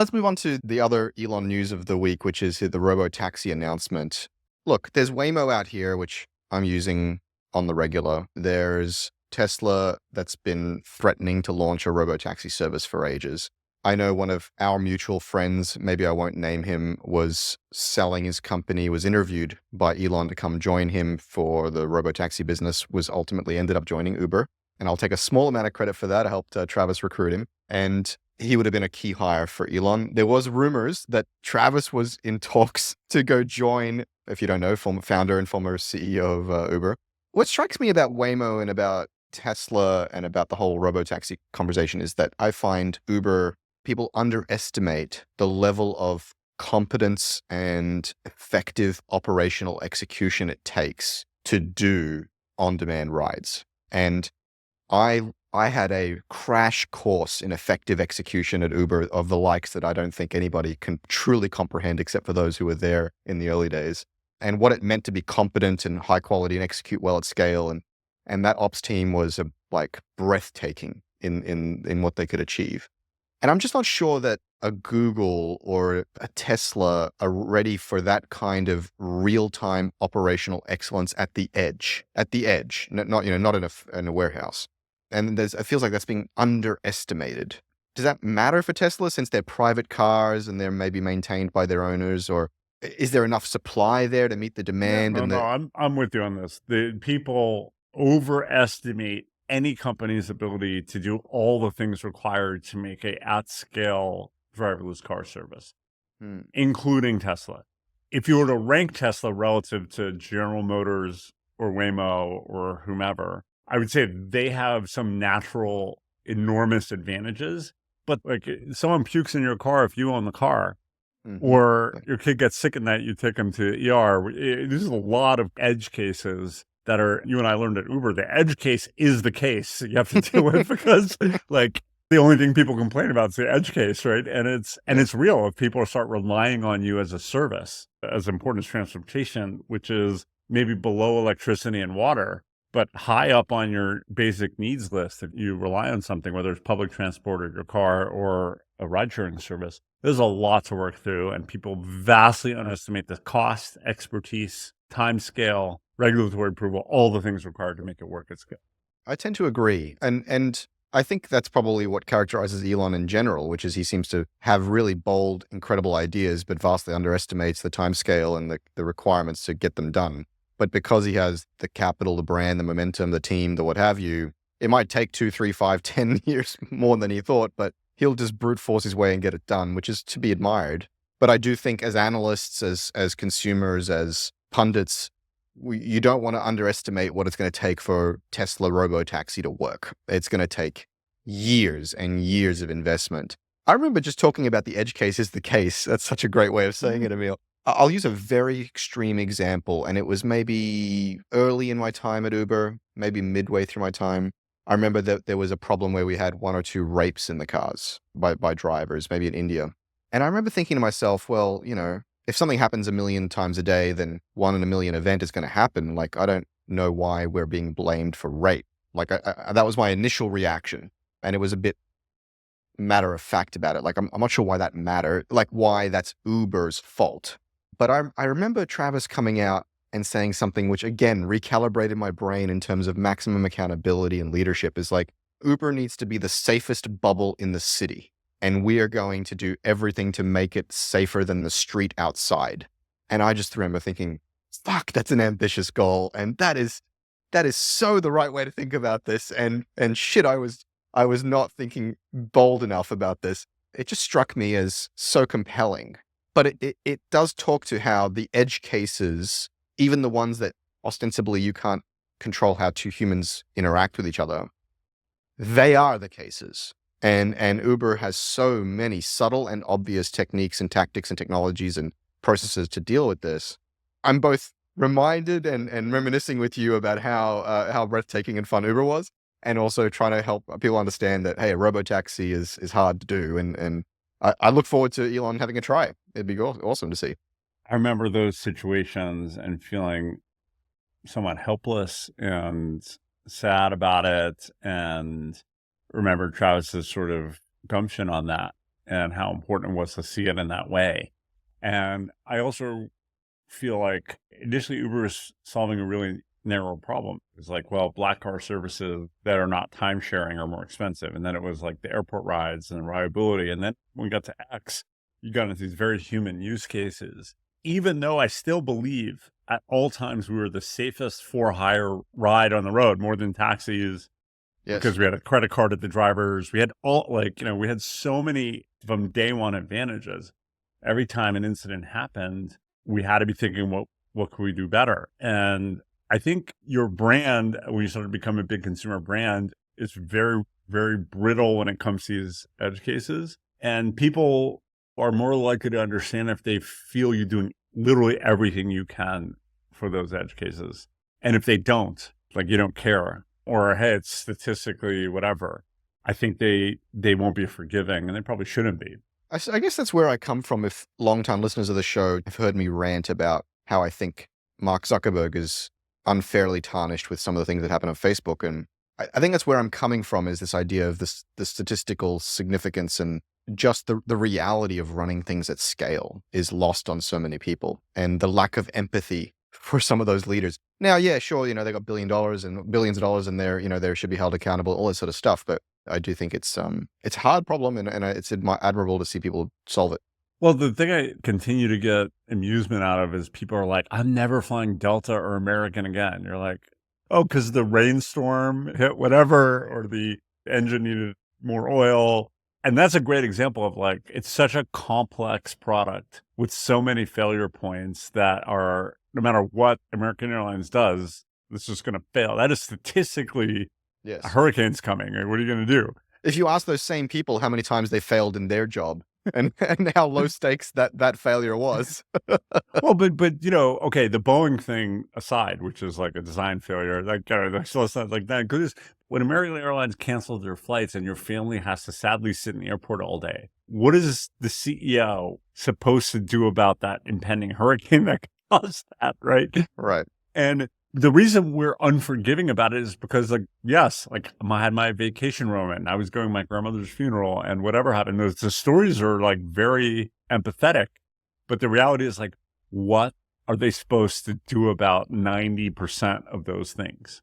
Let's move on to the other Elon news of the week, which is the RoboTaxi announcement. Look, there's Waymo out here, which I'm using on the regular. There's Tesla that's been threatening to launch a RoboTaxi service for ages. I know one of our mutual friends, maybe I won't name him, was selling his company, was interviewed by Elon to come join him for the RoboTaxi business, was ultimately ended up joining Uber. And I'll take a small amount of credit for that. I helped Travis recruit him. And he would have been a key hire for Elon. There was rumors that Travis was in talks to go join, if you don't know, former founder and former CEO of Uber. What strikes me about Waymo and about Tesla and about the whole robotaxi conversation is that I find Uber, people underestimate the level of competence and effective operational execution it takes to do on-demand rides. And I had a crash course in effective execution at Uber of the likes that I don't think anybody can truly comprehend except for those who were there in the early days. And what it meant to be competent and high quality and execute well at scale. And that ops team was like breathtaking in what they could achieve. And I'm just not sure that a Google or a Tesla are ready for that kind of real-time operational excellence at the edge, not in a warehouse. And it feels like that's being underestimated. Does that matter for Tesla since they're private cars and they're maybe maintained by their owners, or is there enough supply there to meet the Yeah, demand no, I'm with you on this. The people overestimate any company's ability to do all the things required to make a at-scale driverless car service, including Tesla. If you were to rank Tesla relative to General Motors or Waymo or whomever, I would say they have some natural enormous advantages. But like someone pukes in your car if you own the car, or your kid gets sick at night, you take them to ER. There's a lot of edge cases that are, you and I learned at Uber, the edge case is the case you have to deal with because like the only thing people complain about is the edge case, right? And it's real if people start relying on you as a service, as important as transportation, which is maybe below electricity and water, but high up on your basic needs list. If you rely on something, whether it's public transport or your car or a ride-sharing service, there's a lot to work through, and people vastly underestimate the cost, expertise, time scale, regulatory approval, all the things required to make it work at scale. I tend to agree. And I think that's probably what characterizes Elon in general, which is he seems to have really bold, incredible ideas, but vastly underestimates the time scale and the requirements to get them done. But because he has the capital, the brand, the momentum, the team, the what have you, it might take 2, 3, 5, 10 years more than he thought, but he'll just brute force his way and get it done, which is to be admired. But I do think as analysts, as consumers, as pundits, you don't want to underestimate what it's going to take for Tesla RoboTaxi to work. It's going to take years and years of investment. I remember just talking about the edge case is the case. That's such a great way of saying it, Emil. I'll use a very extreme example, and it was maybe early in my time at Uber, maybe midway through my time. I remember that there was a problem where we had 1 or 2 rapes in the cars by drivers, maybe in India. And I remember thinking to myself, well, if something happens a million times a day, then 1 in a million event is going to happen. Like, I don't know why we're being blamed for rape. Like, that was my initial reaction. And it was a bit matter of fact about it. Like, I'm not sure why that mattered, like why that's Uber's fault. But I remember Travis coming out and saying something which, again, recalibrated my brain in terms of maximum accountability and leadership is like, Uber needs to be the safest bubble in the city. And we are going to do everything to make it safer than the street outside. And I just remember thinking, fuck, that's an ambitious goal. And that is so the right way to think about this. And shit, I was not thinking bold enough about this. It just struck me as so compelling. But it does talk to how the edge cases, even the ones that ostensibly you can't control how 2 humans interact with each other, they are the cases. And Uber has so many subtle and obvious techniques and tactics and technologies and processes to deal with this. I'm both reminded and reminiscing with you about how breathtaking and fun Uber was, and also trying to help people understand that, hey, a robotaxi is hard to do. And I look forward to Elon having a try. It'd be awesome to see. I remember those situations and feeling somewhat helpless and sad about it, and remember Travis's sort of gumption on that. and how important it was to see it in that way. And I also feel like initially Uber is solving a really narrow problem. It's like, well, black car services that are not time sharing are more expensive. And then it was like the airport rides and the reliability. And then when we got to X, you got into these very human use cases. Even though I still believe at all times we were the safest for hire ride on the road, more than taxis, because we had a credit card at the drivers. We had we had so many from day one advantages. Every time an incident happened, we had to be thinking, what could we do better? And I think your brand, when you start to become a big consumer brand, is very, very brittle when it comes to these edge cases. And people are more likely to understand if they feel you're doing literally everything you can for those edge cases. And if they don't, like you don't care, or hey, it's statistically whatever, I think they won't be forgiving, and they probably shouldn't be. I guess that's where I come from. If longtime listeners of the show have heard me rant about how I think Mark Zuckerberg is unfairly tarnished with some of the things that happen on Facebook. And I think that's where I'm coming from, is this idea of the statistical significance and just the reality of running things at scale is lost on so many people, and the lack of empathy for some of those leaders. Now, yeah, sure, they got $1 billion and billions of dollars, and they should be held accountable, all this sort of stuff. But I do think it's a hard problem, and it's admirable to see people solve it. Well, the thing I continue to get amusement out of is people are like, I'm never flying Delta or American again. You're like, oh, because the rainstorm hit whatever, or the engine needed more oil. And that's a great example of like, it's such a complex product with so many failure points that are, no matter what American Airlines does, it's just going to fail. That is statistically, a hurricane's coming. What are you going to do? If you ask those same people how many times they failed in their job, and how low stakes that failure was. Well, but okay, the Boeing thing aside, which is like a design failure, like so it's not like that. Because when American Airlines canceled their flights and your family has to sadly sit in the airport all day, what is the CEO supposed to do about that impending hurricane that caused that, right? Right. And the reason we're unforgiving about it is because, like, yes, like I had my vacation moment. I was going to my grandmother's funeral, and whatever happened, the stories are like very empathetic. But the reality is, like, what are they supposed to do about 90% of those things?